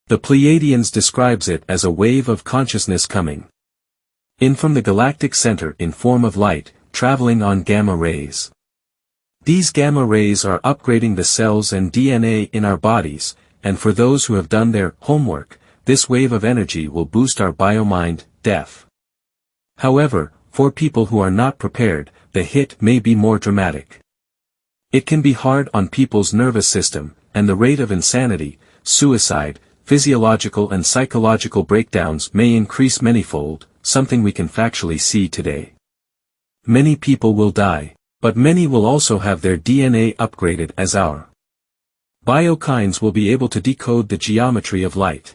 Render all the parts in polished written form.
The Pleiadians describes it as a wave of consciousness coming in from the galactic center in form of light, traveling on gamma rays. These gamma rays are upgrading the cells and DNA in our bodies, and for those who have done their homework, this wave of energy will boost our biomind, def. However, for people who are not prepared, the hit may be more dramatic. It can be hard on people's nervous system, and the rate of insanity, suicide, physiological and psychological breakdowns may increase manyfold, something we can factually see today. Many people will die, but many will also have their DNA upgraded as our biokines will be able to decode the geometry of light.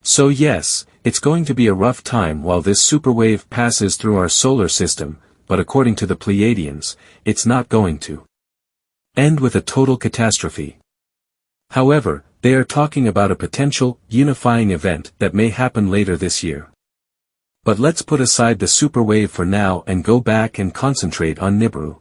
So yes, it's going to be a rough time while this superwave passes through our solar system, but according to the Pleiadians, it's not going to end with a total catastrophe. However, they are talking about a potential, unifying event that may happen later this year. But let's put aside the superwave for now and go back and concentrate on Nibiru.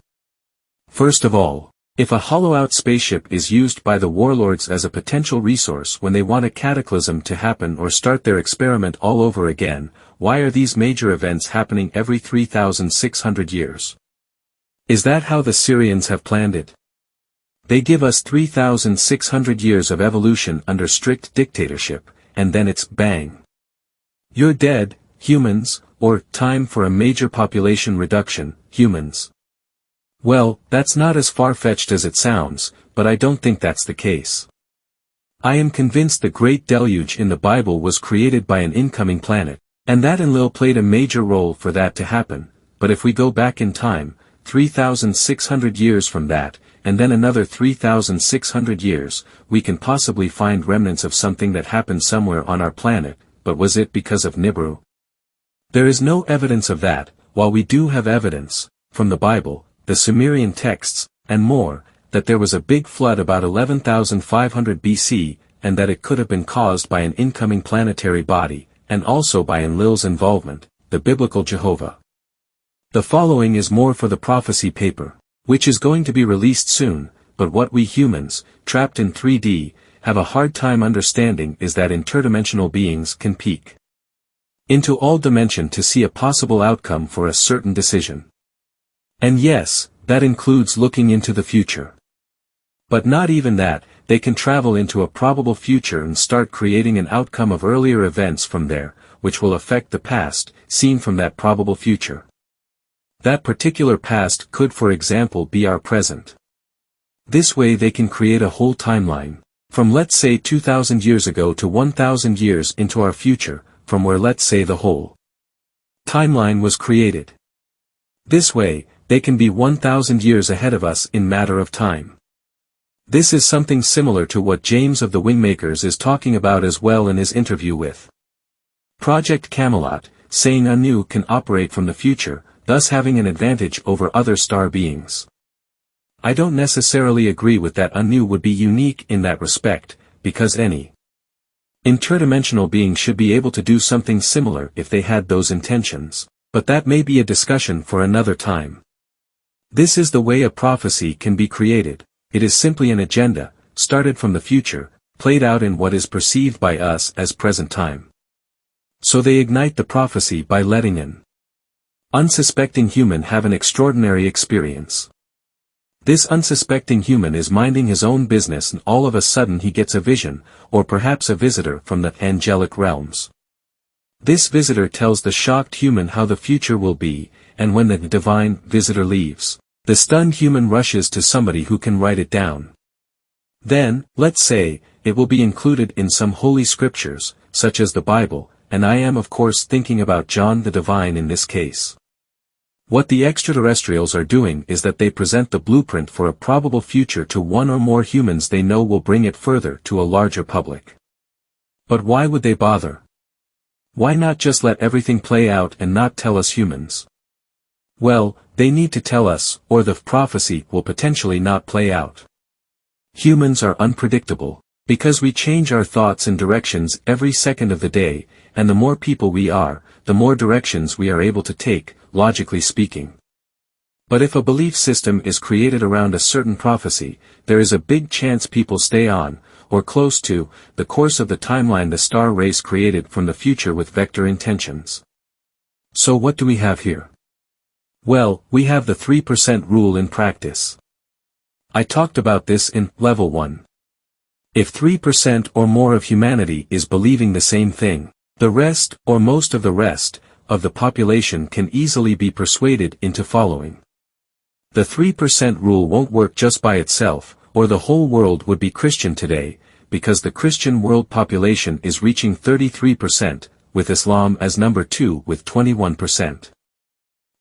First of all, if a hollow-out spaceship is used by the warlords as a potential resource when they want a cataclysm to happen or start their experiment all over again, why are these major events happening every 3,600 years? Is that how the Syrians have planned it? They give us 3,600 years of evolution under strict dictatorship, and then it's bang. You're dead, humans, or time for a major population reduction, humans. Well, that's not as far-fetched as it sounds, but I don't think that's the case. I am convinced the Great Deluge in the Bible was created by an incoming planet, and that Enlil played a major role for that to happen, but if we go back in time, 3,600 years from that, and then another 3,600 years, we can possibly find remnants of something that happened somewhere on our planet, but was it because of Nibiru? There is no evidence of that, while we do have evidence, from the Bible, the Sumerian texts, and more, that there was a big flood about 11,500 BC, and that it could have been caused by an incoming planetary body, and also by Enlil's involvement, the biblical Jehovah. The following is more for the prophecy paper, which is going to be released soon, but what we humans, trapped in 3D, have a hard time understanding is that interdimensional beings can peek into all dimension to see a possible outcome for a certain decision. And yes, that includes looking into the future. But not even that, they can travel into a probable future and start creating an outcome of earlier events from there, which will affect the past, seen from that probable future. That particular past could for example be our present. This way they can create a whole timeline, from let's say 2,000 years ago to 1,000 years into our future, from where let's say the whole timeline was created. This way, they can be 1,000 years ahead of us in matter of time. This is something similar to what James of the Wingmakers is talking about as well in his interview with Project Camelot, saying Anu can operate from the future, thus having an advantage over other star beings. I don't necessarily agree with that. Anu would be unique in that respect, because any interdimensional being should be able to do something similar if they had those intentions, but that may be a discussion for another time. This is the way a prophecy can be created. It is simply an agenda, started from the future, played out in what is perceived by us as present time. So they ignite the prophecy by letting an unsuspecting human have an extraordinary experience. This unsuspecting human is minding his own business and all of a sudden he gets a vision, or perhaps a visitor from the angelic realms. This visitor tells the shocked human how the future will be, and when the divine visitor leaves, the stunned human rushes to somebody who can write it down. Then, let's say, it will be included in some holy scriptures, such as the Bible, and I am of course thinking about John the Divine in this case. What the extraterrestrials are doing is that they present the blueprint for a probable future to one or more humans they know will bring it further to a larger public. But why would they bother? Why not just let everything play out and not tell us humans? Well, they need to tell us, or the prophecy will potentially not play out. Humans are unpredictable, because we change our thoughts and directions every second of the day, and the more people we are, the more directions we are able to take, logically speaking. But if a belief system is created around a certain prophecy, there is a big chance people stay on, or close to, the course of the timeline the star race created from the future with vector intentions. So what do we have here? Well, we have the 3% rule in practice. I talked about this in Level 1. If 3% or more of humanity is believing the same thing, the rest, or most of the rest, of the population can easily be persuaded into following. The 3% rule won't work just by itself, or the whole world would be Christian today, because the Christian world population is reaching 33%, with Islam as number 2 with 21%.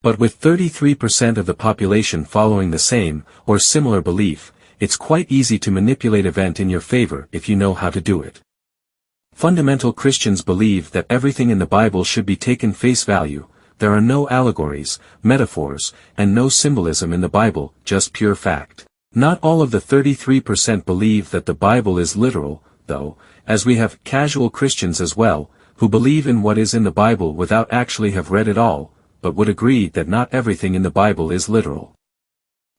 But with 33% of the population following the same, or similar belief, it's quite easy to manipulate events in your favor if you know how to do it. Fundamental Christians believe that everything in the Bible should be taken face value. There are no allegories, metaphors, and no symbolism in the Bible, just pure fact. Not all of the 33% believe that the Bible is literal, though, as we have casual Christians as well, who believe in what is in the Bible without actually have read it all, but would agree that not everything in the Bible is literal.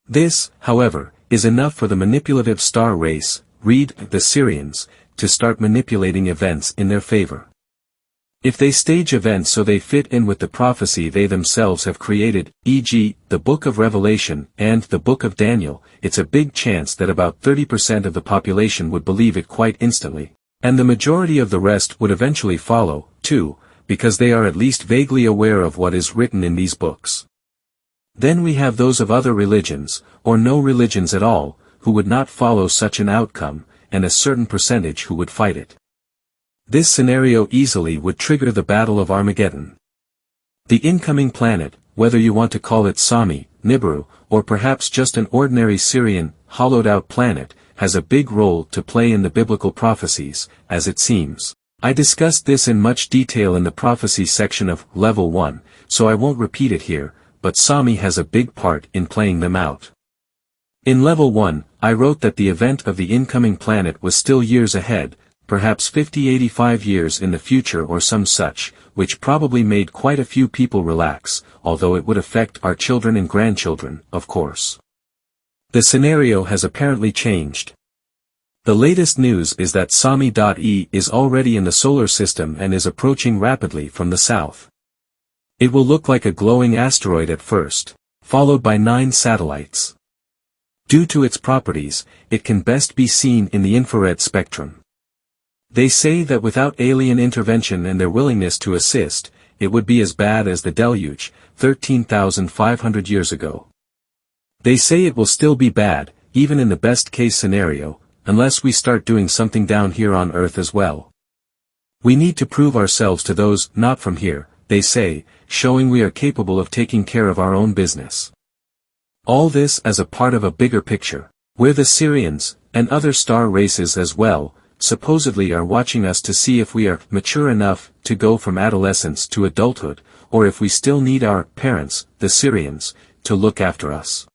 This, however, is enough for the manipulative star race, read the Syrians, to start manipulating events in their favor. If they stage events so they fit in with the prophecy they themselves have created, e.g., the Book of Revelation and the Book of Daniel, it's a big chance that about 30% of the population would believe it quite instantly, and the majority of the rest would eventually follow, too, because they are at least vaguely aware of what is written in these books. Then we have those of other religions, or no religions at all, who would not follow such an outcome, and a certain percentage who would fight it. This scenario easily would trigger the Battle of Armageddon. The incoming planet, whether you want to call it Sami, Nibiru, or perhaps just an ordinary Syrian, hollowed-out planet, has a big role to play in the biblical prophecies, as it seems. I discussed this in much detail in the prophecy section of Level 1, so I won't repeat it here, but Sami has a big part in playing them out. In Level 1, I wrote that the event of the incoming planet was still years ahead, perhaps 50-85 years in the future or some such, which probably made quite a few people relax, although it would affect our children and grandchildren, of course. The scenario has apparently changed. The latest news is that Sami.e is already in the solar system and is approaching rapidly from the south. It will look like a glowing asteroid at first, followed by 9 satellites. Due to its properties, it can best be seen in the infrared spectrum. They say that without alien intervention and their willingness to assist, it would be as bad as the deluge, 13,500 years ago. They say it will still be bad, even in the best-case scenario, unless we start doing something down here on Earth as well. We need to prove ourselves to those not from here, they say, showing we are capable of taking care of our own business. All this as a part of a bigger picture, where the Syrians, and other star races as well, supposedly are watching us to see if we are mature enough to go from adolescence to adulthood, or if we still need our parents, the Syrians, to look after us.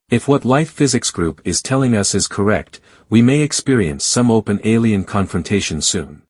If what Life Physics Group is telling us is correct, we may experience some open alien confrontation soon.